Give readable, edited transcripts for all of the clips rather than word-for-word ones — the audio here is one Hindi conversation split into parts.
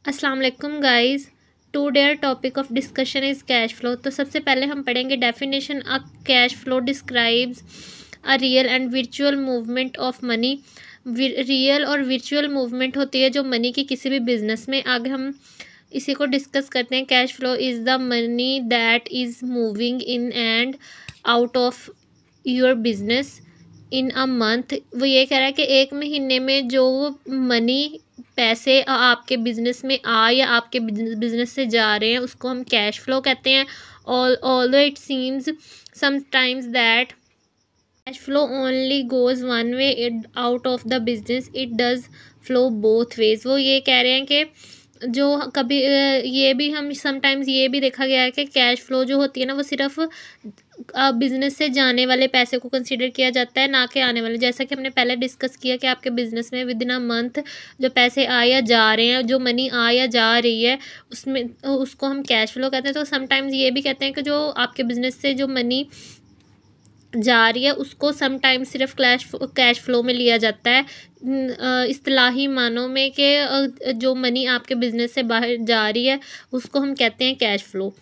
अस्सलाम वालेकुम guys. Today topic of discussion is cash flow. तो सबसे पहले हम पढ़ेंगे definition. A cash flow describes a real and virtual movement of money. Real और वर्चुअल मूवमेंट होती है जो मनी की किसी भी बिजनेस में। आगे हम इसी को डिस्कस करते हैं। Cash flow is the money that is moving in and out of your business in a month. वो ये कह रहा है कि एक महीने में जो मनी पैसे आपके बिजनेस में आ या आपके बिजनेस से जा रहे हैं उसको हम कैश फ्लो कहते हैं। Although it seems sometimes that cash flow only goes one way it out of the business it does flow both ways. वो ये कह रहे हैं कि जो कभी ये भी हम समटाइम्स ये भी देखा गया है कि कैश फ्लो जो होती है ना वो सिर्फ बिजनेस से जाने वाले पैसे को कंसीडर किया जाता है, ना कि आने वाले। जैसा कि हमने पहले डिस्कस किया कि आपके बिजनेस में विद इन अ मंथ जो पैसे आ या जा रहे हैं, जो मनी आ या जा रही है, उसमें उसको हम कैश फ्लो कहते हैं। तो समटाइम्स ये भी कहते हैं कि जो आपके बिजनेस से जो मनी जा रही है उसको समटाइम्स सिर्फ कैश फ्लो में लिया जाता है। इस्तिलाही मानों में कि जो मनी आपके बिजनेस से बाहर जा रही है उसको हम कहते हैं कैश फ्लो।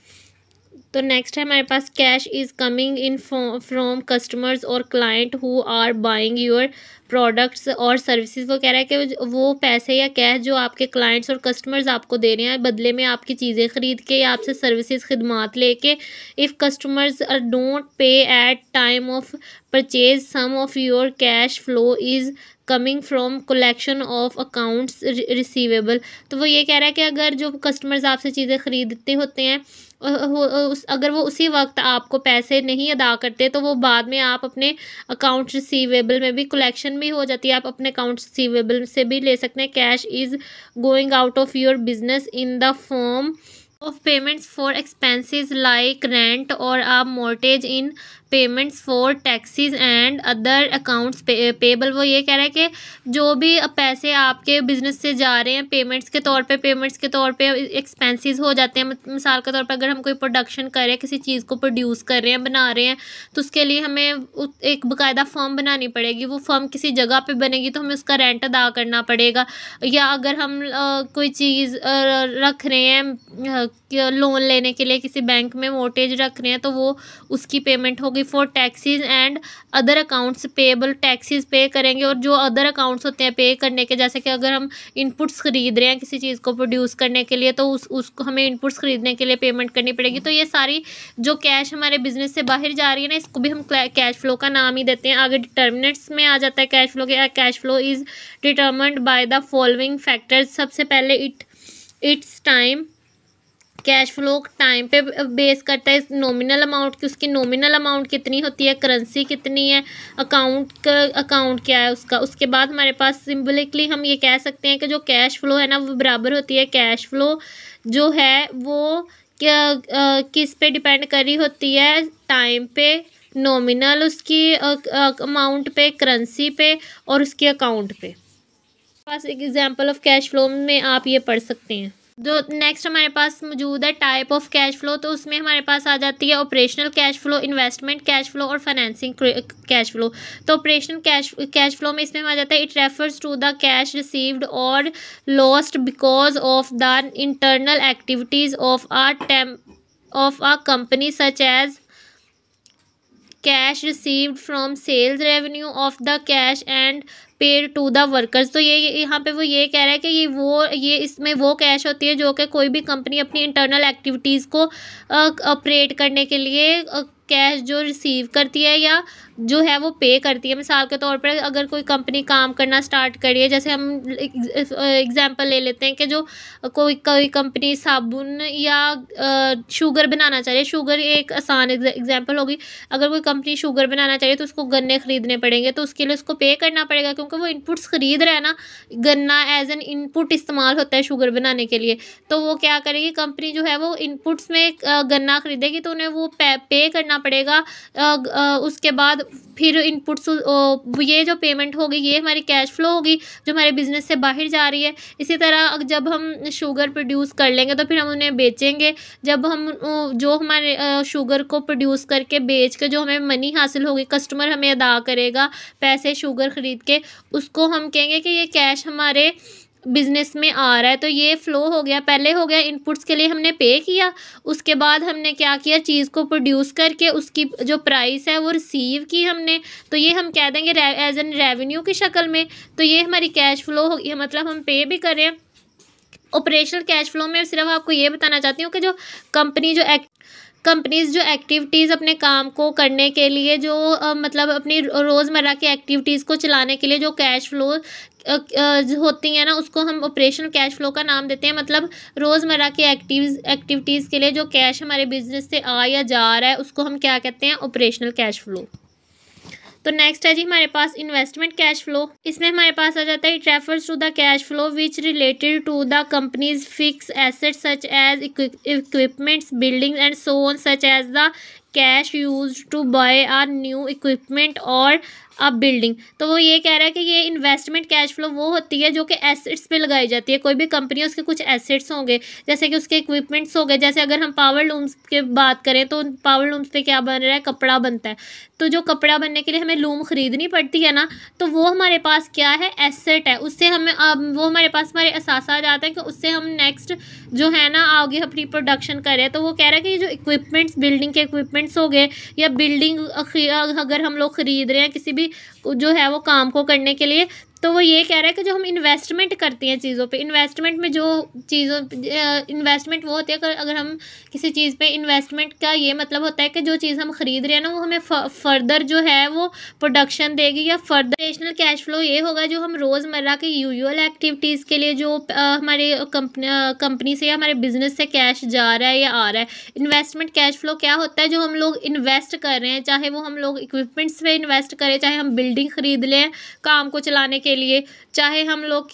तो नेक्स्ट है हमारे पास cash is coming in from customers और client who are buying your products और सर्विसेज। वो कह रहा है कि वो पैसे या कैश जो आपके क्लाइंट्स और कस्टमर्स आपको दे रहे हैं बदले में आपकी चीज़ें खरीद के या आपसे सर्विसेज खदमात लेके। If customers don't pay at time of purchase some of your cash flow is coming from collection of accounts receivable. तो वो ये कह रहा है कि अगर जो कस्टमर्स आपसे चीज़ें खरीदते होते हैं अगर वो उसी वक्त आपको पैसे नहीं अदा करते तो वो बाद में आप अपने अकाउंट रिसीवेबल में भी कलेक्शन भी हो जाती है, आप अपने अकाउंट रिसीवेबल से भी ले सकते हैं। Cash is going out of your business in the form of payments for expenses like rent or a mortgage, in payments for taxes and other accounts payable। वो ये कह रहा है कि जो भी पैसे आपके बिजनेस से जा रहे हैं पेमेंट्स के तौर पे एक्सपेंसेस हो जाते हैं। मिसाल के तौर पर अगर हम कोई प्रोडक्शन कर रहे हैं, किसी चीज़ को प्रोड्यूस कर रहे हैं, बना रहे हैं, तो उसके लिए हमें एक बाकायदा फॉर्म बनानी पड़ेगी। वो फॉर्म किसी जगह पे बनेगी तो हमें उसका रेंट अदा करना पड़ेगा। या अगर हम कोई चीज़ रख रहे हैं लोन लेने के लिए किसी बैंक में मोर्टेज रख रहे हैं तो वो उसकी पेमेंट होगी। For taxis and other accounts payable, taxis पे करेंगे और जो अदर अकाउंट्स होते हैं पे करने के, जैसे कि अगर हम इनपुट्स खरीद रहे हैं किसी चीज़ को प्रोड्यूस करने के लिए तो उसको हमें इनपुट्स खरीदने के लिए पेमेंट करनी पड़ेगी। तो ये सारी जो कैश हमारे बिजनेस से बाहर जा रही है ना इसको भी हम कैश फ्लो का नाम ही देते हैं। आगे डिटर्मिनेंट्स में आ जाता है कैश फ्लो के। Cash flow is determined by the following factors. सबसे पहले it's time. Cash flow time पे बेस करता है नॉमिनल अमाउंट की, उसकी नॉमिनल अमाउंट कितनी होती है, करेंसी कितनी है, अकाउंट क्या है उसका। उसके बाद हमारे पास सिंबलिकली हम ये कह सकते हैं कि जो कैश फ्लो है ना वो बराबर होती है कैश फ्लो जो है वो क्या किस पे डिपेंड कर रही होती है, टाइम पे, नॉमिनल उसकी अमाउंट पे, करेंसी पे और उसके अकाउंट पे। पास एक एग्जांपल ऑफ कैश फ्लो में आप ये पढ़ सकते हैं। जो नेक्स्ट हमारे पास मौजूद है टाइप ऑफ कैश फ्लो, तो उसमें हमारे पास आ जाती है operational cash flow, investment cash flow और फाइनेंसिंग कैश फ्लो। तो ऑपरेशनल कैश फ्लो में इसमें आ जाता है it refers to the cash received और lost because of the internal activities of a company such as cash received from sales revenue of the cash and paid to the workers. तो ये यहाँ पे वो ये कह रहा है कि ये इसमें वो कैश होती है जो कि कोई भी कंपनी अपनी इंटरनल एक्टिविटीज़ को ऑपरेट करने के लिए कैश जो रिसीव करती है या जो है वो पे करती है। मिसाल के तौर पर अगर कोई कंपनी काम करना स्टार्ट करी है, जैसे हम एग्जांपल ले लेते हैं कि जो कोई कंपनी साबुन या शुगर बनाना चाहिए। शुगर एक आसान एग्जांपल होगी। अगर कोई कंपनी शुगर बनाना चाहिए तो उसको गन्ने खरीदने पड़ेंगे, तो उसके लिए उसको पे करना पड़ेगा क्योंकि वो इनपुट्स खरीद रहा है ना। गन्ना एज एन इनपुट इस्तेमाल होता है शुगर बनाने के लिए। तो वो क्या करेगी कंपनी जो है वो इनपुट्स में गन्ना खरीदेगी तो उन्हें वो पे करना पड़ेगा। उसके बाद फिर इनपुट्स ये जो पेमेंट होगी ये हमारी कैश फ्लो होगी जो हमारे बिजनेस से बाहर जा रही है। इसी तरह जब हम शुगर प्रोड्यूस कर लेंगे तो फिर हम उन्हें बेचेंगे। जब हम जो हमारे शुगर को प्रोड्यूस करके बेच के जो हमें मनी हासिल होगी, कस्टमर हमें अदा करेगा पैसे शुगर ख़रीद के, उसको हम कहेंगे कि ये कैश हमारे बिजनेस में आ रहा है। तो ये फ्लो हो गया, पहले हो गया इनपुट्स के लिए हमने पे किया, उसके बाद हमने क्या किया, चीज़ को प्रोड्यूस करके उसकी जो प्राइस है वो रिसीव की हमने, तो ये हम कह देंगे एज एन रेवेन्यू की शक्ल में। तो ये हमारी कैश फ्लो हो गई, मतलब हम पे भी कर रहे हैं। ऑपरेशनल कैश फ्लो में सिर्फ आपको ये बताना चाहती हूँ कि जो कंपनीज जो एक्टिविटीज़ अपने काम को करने के लिए जो मतलब अपनी रोज़मर्रा की एक्टिविटीज़ को चलाने के लिए जो कैश फ्लो होती हैं ना, उसको हम ऑपरेशनल कैश फ्लो का नाम देते हैं। मतलब रोज़मर्रा की एक्टिविटीज़ के लिए जो कैश हमारे बिजनेस से आ या जा रहा है, उसको हम क्या कहते हैं, ऑपरेशनल कैश फ्लो। तो नेक्स्ट है जी हमारे पास इन्वेस्टमेंट कैश फ्लो। इसमें हमारे पास आ जाता है, it refers to the cash flow which related to the company's fix assets such as equipments, buildings and so on, such as the cash use to buy a new equipment और अ बिल्डिंग। तो वो ये कह रहा है कि ये इन्वेस्टमेंट कैश फ्लो वो होती है जो कि एसेट्स पे लगाई जाती है। कोई भी कंपनी, उसके कुछ एसेट्स होंगे, जैसे कि उसके इक्विपमेंट्स हो गए। जैसे अगर हम पावर लूम्स की बात करें तो पावर लूम्स पे क्या बन रहा है, कपड़ा बनता है। तो जो कपड़ा बनने के लिए हमें लूम खरीदनी पड़ती है ना, तो वो हमारे पास क्या है, एसेट है। उससे हमें वो हमारे पास हमारे एहसास आ जाता है कि उससे हम नेक्स्ट जो है ना आगे अपनी प्रोडक्शन करें। तो वो कह रहा है कि जो इक्विपमेंट्स, बिल्डिंग के इक्विपमेंट्स हो गए या बिल्डिंग अगर हम लोग ख़रीद रहे हैं किसी भी जो है वो काम को करने के लिए, तो वो ये कह रहा है कि जो हम इन्वेस्टमेंट करते हैं चीज़ों पे, इन्वेस्टमेंट में जो इन्वेस्टमेंट वो होती है, अगर हम किसी चीज़ पे इन्वेस्टमेंट का ये मतलब होता है कि जो चीज़ हम ख़रीद रहे हैं ना, वो हमें फर्दर जो है वो प्रोडक्शन देगी या फर्दर। ऑपरेशनल कैश फ्लो ये होगा जो हम रोज़मर्रा की यूजुअल एक्टिविटीज़ के लिए जो हमारे कंपनी से या हमारे बिजनेस से कैश जा रहा है या आ रहा है। इन्वेस्टमेंट कैश फ्लो क्या होता है, जो हम लोग इन्वेस्ट कर रहे हैं, चाहे वो हम लोग इक्विपमेंट्स पे इन्वेस्ट करें, चाहे हम बिल्डिंग खरीद लें काम को चलाने के लिए, चाहे हम लोग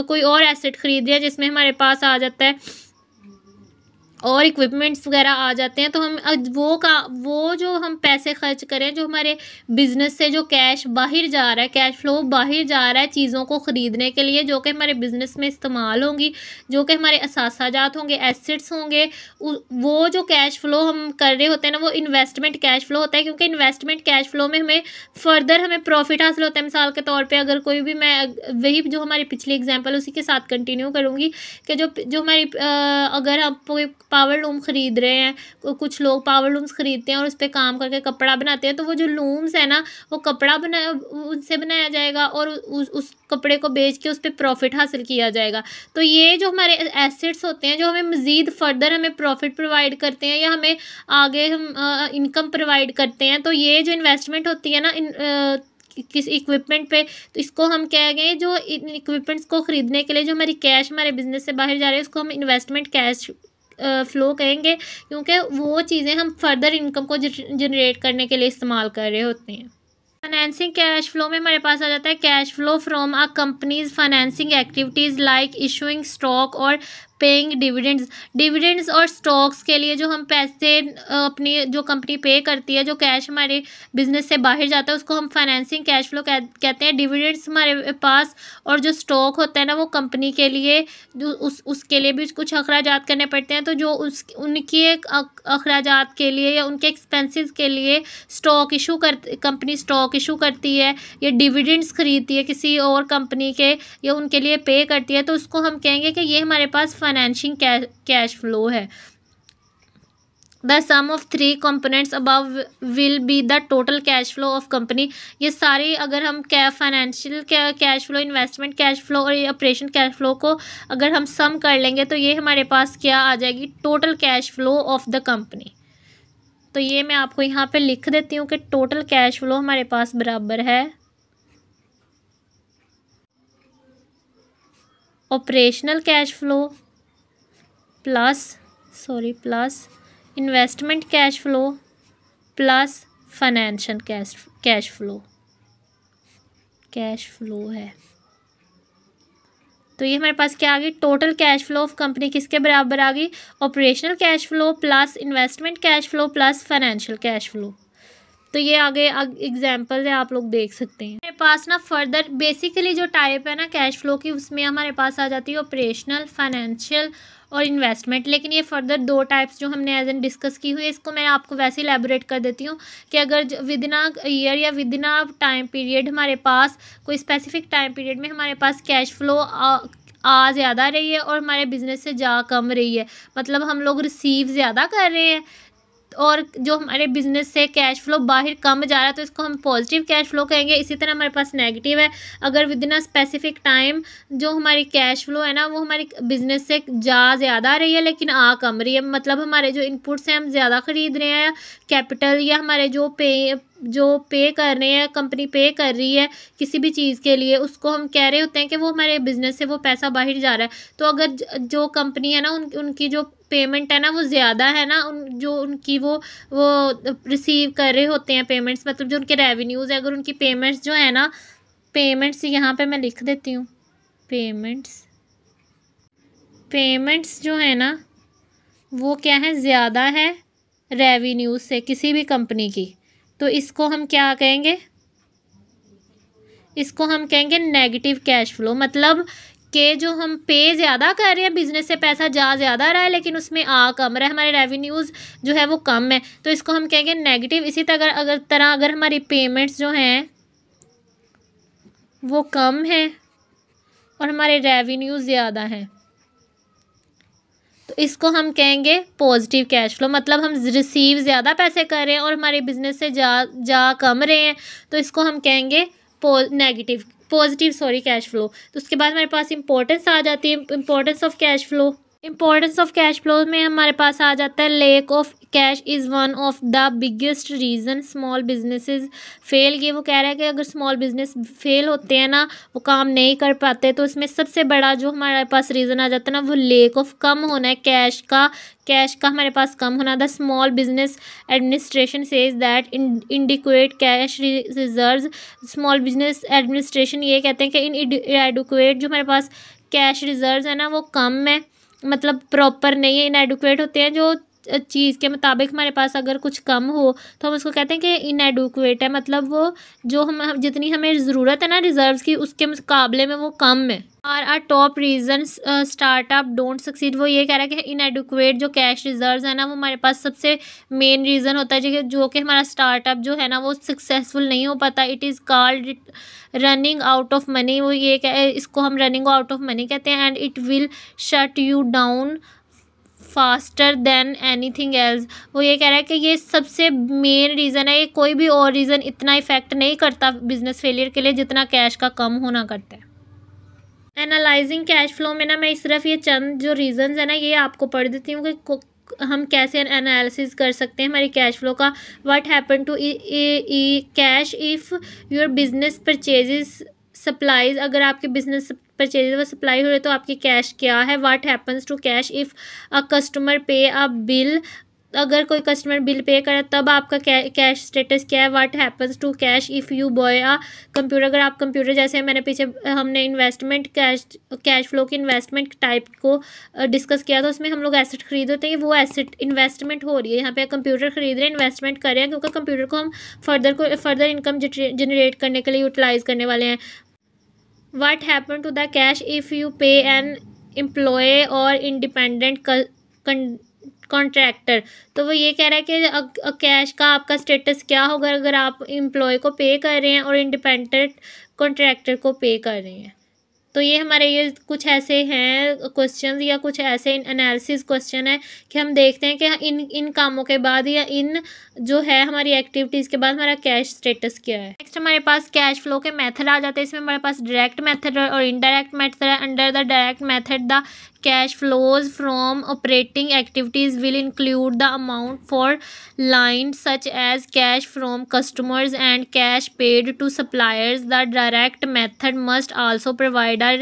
कोई और एसेट खरीद रहे हैं जिसमें हमारे पास आ जाता है और इक्विपमेंट्स वगैरह आ जाते हैं। तो हम वो जो हम पैसे खर्च करें, जो हमारे बिज़नेस से जो कैश बाहर जा रहा है, कैश फ्लो बाहर जा रहा है चीज़ों को ख़रीदने के लिए, जो कि हमारे बिज़नेस में इस्तेमाल होंगी, जो कि हमारे असासाजात होंगे, एसेट्स होंगे, वो जो कैश फ्लो हम कर रहे होते हैं ना, वो इन्वेस्टमेंट कैश फ्लो होता है। क्योंकि इन्वेस्टमेंट कैश फ्लो में हमें फर्दर हमें प्रॉफिट हासिल होता है। मिसाल के तौर पर अगर कोई भी, मैं वही जो हमारी पिछली एग्जाम्पल उसी के साथ कंटिन्यू करूँगी कि जो हमारी अगर आप कोई पावर लूम ख़रीद रहे हैं, कुछ लोग पावर लूम्स ख़रीदते हैं और उस पर काम करके कपड़ा बनाते हैं, तो वो जो लूम्स है ना, वो कपड़ा उनसे बनाया जाएगा और उस कपड़े को बेच के उस पर प्रॉफिट हासिल किया जाएगा। तो ये जो हमारे एसेट्स होते हैं, जो हमें मज़ीद फर्दर हमें प्रॉफिट प्रोवाइड करते हैं या हमें आगे हम इनकम प्रोवाइड करते हैं, तो ये जो इन्वेस्टमेंट होती है ना किस इक्विपमेंट पे, तो इसको हम क्या गए, जो इन इक्विपमेंट्स को ख़रीदने के लिए जो हमारी कैश हमारे बिजनेस से बाहर जा रही है, उसको हम इन्वेस्टमेंट कैश फ्लो कहेंगे। क्योंकि वो चीज़ें हम फर्दर इनकम को जनरेट करने के लिए इस्तेमाल कर रहे होते हैं। फाइनेंसिंग कैश फ्लो में हमारे पास आ जाता है cash flow from a companies financing activities like issuing stock और पेइंग डिविडेंड्स और स्टॉक्स के लिए जो हम पैसे अपनी जो कंपनी पे करती है, जो कैश हमारे बिजनेस से बाहर जाता है, उसको हम फाइनेंसिंग कैश फ्लो कहते हैं। डिविडेंड्स हमारे पास और जो स्टॉक होता है ना, वो कंपनी के लिए जो उसके लिए भी कुछ अखराजात करने पड़ते हैं। तो जो उनके अखराजात के लिए या उनके एक्सपेंसेस के लिए कंपनी स्टॉक इशू करती है या डिविडेंड्स खरीदती है किसी और कंपनी के या उनके लिए पे करती है, तो उसको हम कहेंगे कि ये हमारे पास फाइनेंशिंग कैश फ्लो है। The sum of 3 components above will be the total cash flow of company. ये सारी अगर हम financial cash flow, investment cash flow और ये ऑपरेशन कैश फ्लो को अगर हम सम कर लेंगे, तो ये हमारे पास क्या आ जाएगी, total cash flow of the company. तो ये मैं आपको यहाँ पे लिख देती हूँ कि टोटल कैश फ्लो हमारे पास बराबर है operational cash flow plus investment cash flow plus financial cash flow है। तो ये हमारे पास क्या आ गई, total cash flow of company किसके बराबर आ गई, operational cash flow plus investment cash flow plus financial cash flow. तो ये आगे एग्जाम्पल है, आप लोग देख सकते हैं। मेरे पास ना फर्दर बेसिकली जो टाइप है ना कैश फ्लो की, उसमें हमारे पास आ जाती है ऑपरेशनल, फाइनेंशियल और इन्वेस्टमेंट। लेकिन ये फर्दर दो टाइप्स जो हमने एज एन डिस्कस की हुई है, इसको मैं आपको वैसे ही एलैबोरेट कर देती हूँ कि अगर विद इन अ ईयर या with in a time period हमारे पास कोई स्पेसिफिक टाइम पीरियड में हमारे पास कैश फ्लो आ ज़्यादा रही है और हमारे बिजनेस से जा कम रही है, मतलब हम लोग रिसीव ज़्यादा कर रहे हैं और जो हमारे बिजनेस से कैश फ्लो बाहर कम जा रहा है, तो इसको हम पॉजिटिव कैश फ्लो कहेंगे। इसी तरह हमारे पास नेगेटिव है, अगर with in a specific time जो हमारी कैश फ्लो है ना वो हमारी बिजनेस से जा ज़्यादा रही है लेकिन आ कम रही है, मतलब हमारे जो इनपुट्स हैं हम ज़्यादा ख़रीद रहे हैं कैपिटल, या हमारे जो पे कर रहे हैं, कंपनी पे कर रही है किसी भी चीज़ के लिए, उसको हम कह रहे होते हैं कि वो हमारे बिजनेस से वो पैसा बाहर जा रहा है। तो अगर जो कंपनी है ना उनकी जो पेमेंट है ना वो ज़्यादा है ना, जो उनकी वो रिसीव कर रहे होते हैं पेमेंट्स, मतलब जो उनके रेवेन्यूज़ है, अगर उनकी पेमेंट्स जो है ना, पेमेंट्स यहाँ पे मैं लिख देती हूँ, पेमेंट्स जो है ना वो क्या है, ज़्यादा है रेवेन्यूज से किसी भी कंपनी की, तो इसको हम क्या कहेंगे, इसको हम कहेंगे नेगेटिव कैश फ्लो। मतलब कि जो हम पे ज़्यादा कर रहे हैं, बिजनेस से पैसा जा ज़्यादा रहा है लेकिन उसमें आ कम रहा है, हमारे रेवेन्यूज़ जो है वो कम है, तो इसको हम कहेंगे नेगेटिव। इसी तरह अगर हमारी पेमेंट्स जो हैं वो कम है और हमारे रेवेन्यूज़ ज़्यादा हैं, तो इसको हम कहेंगे पॉजिटिव कैश फ्लो। मतलब हम रिसीव ज़्यादा पैसे कर रहे हैं और हमारे बिजनेस से जा कम रहे हैं, तो इसको हम कहेंगे पॉजिटिव कैश फ्लो। तो उसके बाद हमारे पास इंपॉर्टेंस आ जाती है, इंपॉर्टेंस ऑफ कैश फ्लो में हमारे पास आ जाता है lake of cash is one of the biggest reason small businesses fail. ये वो कह रहा है कि अगर स्मॉल बिजनेस फेल होते हैं ना, वो काम नहीं कर पाते, तो इसमें सबसे बड़ा जो हमारे पास रीज़न आ जाता है ना वो लेक ऑफ कम होना है, कैश का हमारे पास कम होना। The small business administration says that इनएडिक्वेट cash reserves. Small business administration ये कहते हैं कि इनएडिक्वेट जो हमारे पास कैश रिजर्व्स है ना वो कम है, मतलब प्रॉपर नहीं है, इनएडिक्वेट होते हैं। जो चीज़ के मुताबिक हमारे पास अगर कुछ कम हो तो हम उसको कहते हैं कि इनएडिक्वेट है, मतलब वो जो हम जितनी हमें ज़रूरत है ना रिजर्व्स की उसके मुकाबले में वो कम है। और a top reason startup don't succeed, वो ये कह रहा है कि इनएडिक्वेट जो कैश रिजर्व्स है ना वो हमारे पास सबसे मेन रीज़न होता है जो कि हमारा स्टार्टअप जो है ना वो सक्सेसफुल नहीं हो पाता। It is called running out of money, वो ये इसको हम रनिंग आउट ऑफ मनी कहते हैं। And it will shut you down faster than anything else, वो ये कह रहा है कि ये सबसे मेन रीज़न है, ये कोई भी और रीज़न इतना इफेक्ट नहीं करता बिजनेस फेलियर के लिए जितना कैश का कम होना करता है। एनालाइजिंग कैश फ्लो में ना मैं सिर्फ ये चंद जो रीज़न्स है ना ये आपको पढ़ देती हूँ कि हम कैसे एनालिसिस कर सकते हैं हमारी कैश फ्लो का। What happen to cash if your business purchases supplies, अगर आपके बिजनेस परचेज व सप्लाई हो रहे तो आपकी कैश क्या है। What happens to cash if a customer pay a bill, अगर कोई कस्टमर बिल पे करे तब आपका कैश स्टेटस क्या है। What happens to cash if you buy a computer, अगर आप कंप्यूटर, जैसे मैंने पीछे हमने इन्वेस्टमेंट कैश फ्लो की इन्वेस्टमेंट टाइप को डिस्कस किया था, उसमें हम लोग एसेट खरीद होते हैं, वो एसेट इन्वेस्टमेंट हो रही है, यहाँ पे कंप्यूटर खरीद रहे हैं, इन्वेस्टमेंट कर रहे हैं, क्योंकि कंप्यूटर को हम फर्दर इनकम जनरेट करने के लिए यूटिलाइज़ करने वाले हैं। What happened to the cash if you pay an employee or independent contractor, तो वो ये कह रहा है कि कैश का आपका स्टेटस क्या होगा अगर आप एम्प्लॉय को पे कर रहे हैं और इंडिपेंडेंट कॉन्ट्रैक्टर को पे कर रहे हैं। तो ये हमारे ये कुछ ऐसे हैं क्वेश्चंस या कुछ ऐसे एनालिसिस क्वेश्चन है कि हम देखते हैं कि इन कामों के बाद या इन जो है हमारी एक्टिविटीज़ के बाद हमारा कैश स्टेटस क्या है। नेक्स्ट हमारे पास कैश फ्लो के मेथड आ जाते हैं, इसमें हमारे पास डायरेक्ट मेथड और इनडायरेक्ट मेथड है। Under the direct method the cash flows from operating activities will include the amount for lines such as cash from customers and cash paid to suppliers. The direct method must also provide a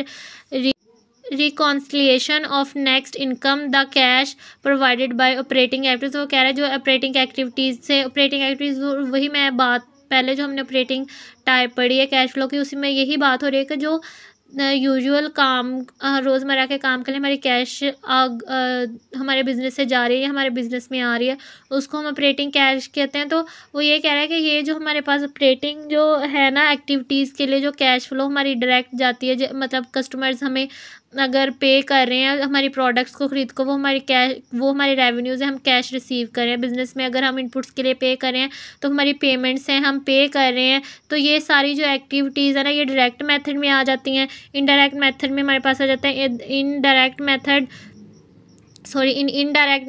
reconciliation of next income the cash provided by operating activities। वो कह रहा है जो ऑपरेटिंग एक्टिविटीज़ वही मैं बात पहले जो हमने ऑपरेटिंग टाइप पढ़ी है कैश फ्लो की, उसी में यही बात हो रही है कि जो यूजुअल काम रोज़मर्रा के काम के लिए हमारी कैश हमारे बिज़नेस से जा रही है, हमारे बिज़नेस में आ रही है, उसको हम ऑपरेटिंग कैश कहते हैं। तो वो ये कह रहा है कि ये जो हमारे पास ऑपरेटिंग जो है ना एक्टिविटीज़ के लिए जो कैश फ्लो हमारी डायरेक्ट जाती है, मतलब कस्टमर्स हमें अगर पे कर रहे हैं हमारी प्रोडक्ट्स को ख़रीद को, वो हमारी रेवेन्यूज़ है, हम कैश रिसीव कर रहे हैं। बिज़नेस में अगर हम इनपुट्स के लिए पे कर रहे हैं तो हमारी पेमेंट्स हैं, हम पे कर रहे हैं। तो ये सारी जो एक्टिविटीज़ है ना, ये डायरेक्ट मेथड में आ जाती हैं। इनडायरेक्ट मेथड में हमारे पास आ जाता है indirect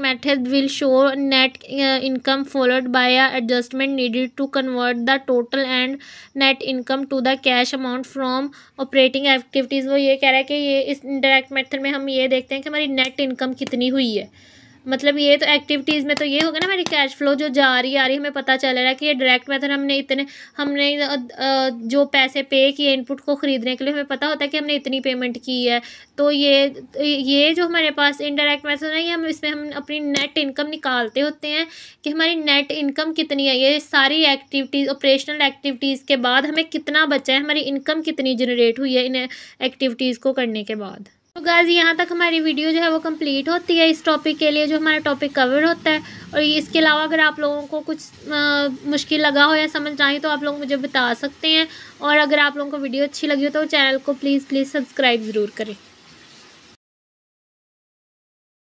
method will show net income followed by a adjustment needed to convert the total and net income to the cash amount from operating activities। वो ये कह रहा है कि ये इस indirect method में हम ये देखते हैं कि हमारी net income कितनी हुई है। मतलब ये तो एक्टिविटीज़ में तो ये होगा ना, हमारी कैश फ्लो जो जा रही आ रही हमें पता चल रहा है कि ये डायरेक्ट मेथड हमने जो पैसे पे किए इनपुट को ख़रीदने के लिए, हमें पता होता है कि हमने इतनी पेमेंट की है। तो ये जो हमारे पास इनडायरेक्ट मेथड है, ये हम अपनी नेट इनकम निकालते होते हैं कि हमारी नेट इनकम कितनी है। ये सारी एक्टिविटीज़ ऑपरेशनल एक्टिविटीज़ के बाद हमें कितना बचा है, हमारी इनकम कितनी जनरेट हुई है इन एक्टिविटीज़ को करने के बाद। तो गाइस यहाँ तक हमारी वीडियो जो है वो कंप्लीट होती है इस टॉपिक के लिए, जो हमारा टॉपिक कवर होता है। और इसके अलावा अगर आप लोगों को कुछ मुश्किल लगा हो या समझ ना आई तो आप लोग मुझे बता सकते हैं। और अगर आप लोगों को वीडियो अच्छी लगी हो तो चैनल को प्लीज़ सब्सक्राइब ज़रूर करें।